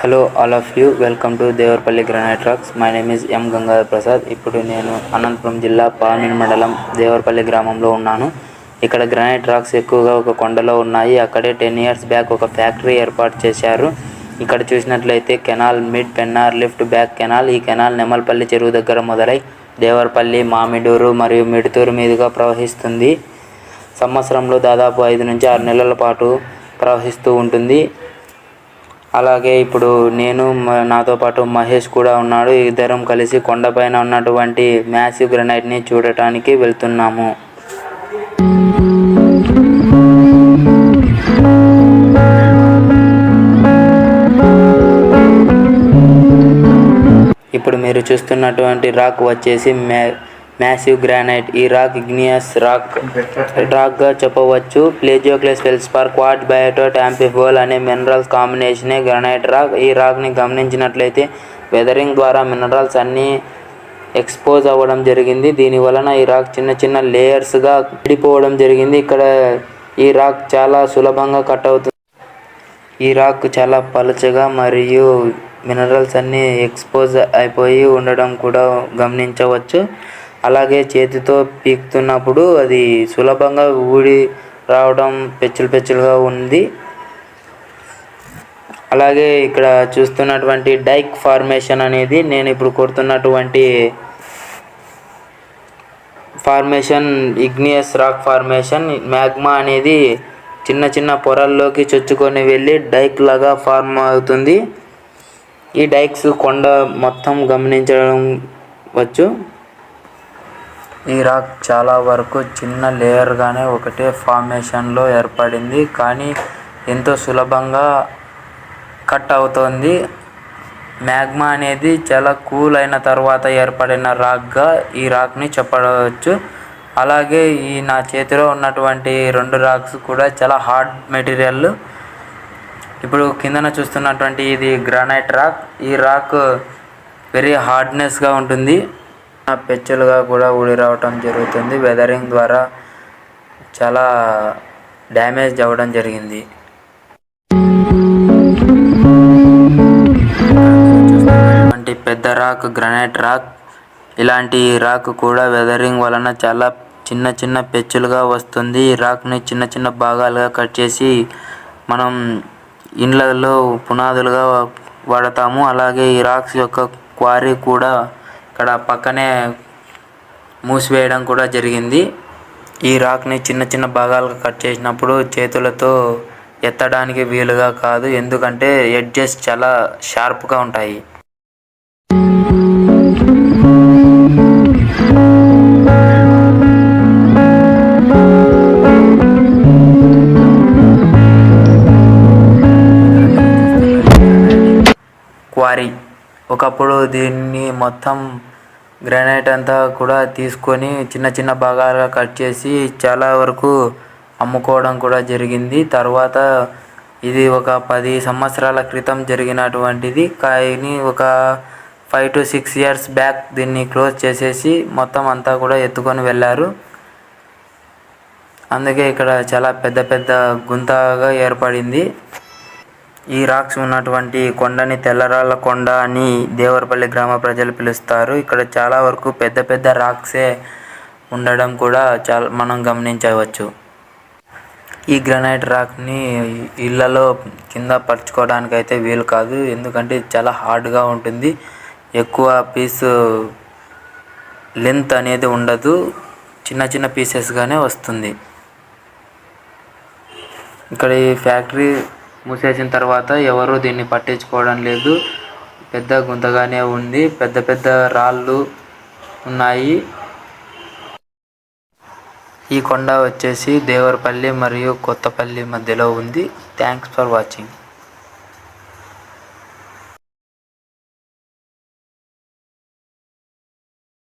Hello all of you, welcome to Devarapalli granite rocks. My name is M Gangadhar Prasad. ఇప్పుడు నేను అనంతపురం జిల్లా పామిడి మండలం దేవరపల్లి గ్రామంలో ఉన్నాను. ఇక్కడ గ్రానైట్ రాక్స్ ఎక్కువగా ఒక కొండలో ఉన్నాయి. అక్కడే 10 years బ్యాక్ ఒక ఫ్యాక్టరీ ఏర్పాటు చేశారు. ఇక్కడ చూసినట్లయితే canal mid Pennar lift back canal. ఈ కెనాల్ నెమల్పల్లి చెరువు దగ్గర మొదలై దేవరపల్లి, మామిడూరు మరియు మిడుతూరు మీదుగా ప్రవహిస్తుంది. సంవత్సరంలో దాదాపు 5 నుంచి 6 నెలల పాటు ప్రవహిస్తూ ఉంటుంది. అలాగే ఇప్పుడు నేను నాతో పాటు మహేష్ కూడా ఉన్నాడు. ఇద్దరం కలిసి కొండపైన ఉన్నటువంటి మ్యాసివ్ గ్రానైట్ని చూడటానికి వెళ్తున్నాము. ఇప్పుడు మీరు చూస్తున్నటువంటి రాక్ వచ్చేసి మ్యాసివ్ గ్రానైట్. ఈ రాక్ ఇగ్నియస్ రాక్గా చెప్పవచ్చు. ప్లేజియోక్లేస్ ఫెల్స్పార్, క్వార్ట్జ్, బయోటైట్, యాంఫిబోల్ అనే మినరల్స్ కాంబినేషనే గ్రానైట్ రాక్. ఈ రాక్ని గమనించినట్లయితే వెదరింగ్ ద్వారా మినరల్స్ అన్నీ ఎక్స్పోజ్ అవ్వడం జరిగింది. దీని వలన ఈ రాక్ చిన్న చిన్న లేయర్స్గా విడిపోవడం జరిగింది. ఇక్కడ ఈ రాక్ చాలా సులభంగా కట్ అవుతుంది. ఈ రాక్ చాలా పలుచగా మరియు మినరల్స్ అన్నీ ఎక్స్పోజ్ అయిపోయి ఉండడం కూడా గమనించవచ్చు. అలాగే చేతితో పీకుతున్నప్పుడు అది సులభంగా ఊడి రావడం పెచ్చులుగా ఉంది. అలాగే ఇక్కడ చూస్తున్నటువంటి డైక్ ఫార్మేషన్ అనేది నేను ఇప్పుడు కొడుతున్నటువంటి formation igneous rock formation. Magma అనేది చిన్న చిన్న పొరల్లోకి చొచ్చుకొని వెళ్ళి డైక్ లాగా ఫార్మ్ అవుతుంది. ఈ డైక్స్ కొండ మొత్తం గమనించడం వచ్చు. ఈ రాక్ చాలా వరకు చిన్న లేయర్గానే ఒకటే ఫార్మేషన్లో ఏర్పడింది, కానీ ఎంతో సులభంగా కట్ అవుతోంది. మ్యాగ్మా అనేది చాలా కూల్ అయిన తర్వాత ఏర్పడిన రాక్గా ఈ రాక్ని చెప్పవచ్చు. అలాగే ఈ నా చేతిలో ఉన్నటువంటి 2 రాక్స్ కూడా చాలా హార్డ్ మెటీరియల్. ఇప్పుడు కిందన చూస్తున్నటువంటి ఇది గ్రానైట్ రాక్. ఈ రాక్ వెరీ హార్డ్నెస్గా ఉంటుంది. పెచ్చులుగా కూడా ఊడి రావటం జరుగుతుంది. వెదరింగ్ ద్వారా చాలా డ్యామేజ్ అవ్వడం జరిగింది. పెద్ద రాక్ గ్రానైట్ రాక్. ఇలాంటి రాక్ కూడా వెదరింగ్ వలన చాలా చిన్న చిన్న పెచ్చులుగా వస్తుంది. ఈ రాక్ని చిన్న చిన్న భాగాలుగా కట్ చేసి మనం ఇండ్లలో పునాదులుగా వాడతాము. అలాగే ఈ రాక్స్ యొక్క క్వారీ కూడా ఇక్కడ పక్కనే మూసివేయడం కూడా జరిగింది. ఈ రాక్ని చిన్న చిన్న భాగాలుగా కట్ చేసినప్పుడు చేతులతో ఎత్తడానికి వీలుగా కాదు, ఎందుకంటే ఎడ్జెస్ చాలా షార్ప్గా ఉంటాయి. క్వారీ ఒకప్పుడు దీన్ని మొత్తం గ్రానైట్ అంతా కూడా తీసుకొని చిన్న చిన్న భాగాలుగా కట్ చేసి చాలా వరకు అమ్ముకోవడం కూడా జరిగింది. తర్వాత ఇది ఒక 10 సంవత్సరాల క్రితం జరిగినటువంటిది, కానీ ఒక 5 to 6 years బ్యాక్ దీన్ని క్లోజ్ చేసేసి మొత్తం అంతా కూడా ఎత్తుకొని వెళ్ళారు. అందుకే ఇక్కడ చాలా పెద్ద గుంతగా ఏర్పడింది. ఈ రాక్స్ ఉన్నటువంటి కొండని తెల్లరాళ్ళ కొండ అని దేవరపల్లి గ్రామ ప్రజలు పిలుస్తారు. ఇక్కడ చాలా వరకు పెద్ద రాక్సే ఉండడం కూడా మనం గమనించవచ్చు. ఈ గ్రానైట్ రాక్ని ఇళ్లలో కింద పరుచుకోవడానికి అయితే వీలు కాదు, ఎందుకంటే చాలా హార్డ్గా ఉంటుంది. ఎక్కువ పీసు లెంత్ అనేది ఉండదు, చిన్న పీసెస్గానే వస్తుంది. ఇక్కడ ఈ ఫ్యాక్టరీ మూసేసిన తర్వాత ఎవరు దీన్ని పట్టించుకోవడం లేదు. పెద్ద గుంతగానే ఉంది, పెద్ద రాళ్ళు ఉన్నాయి. ఈ కొండ వచ్చేసి దేవరపల్లి మరియు కొత్తపల్లి మధ్యలో ఉంది. Thanks for watching.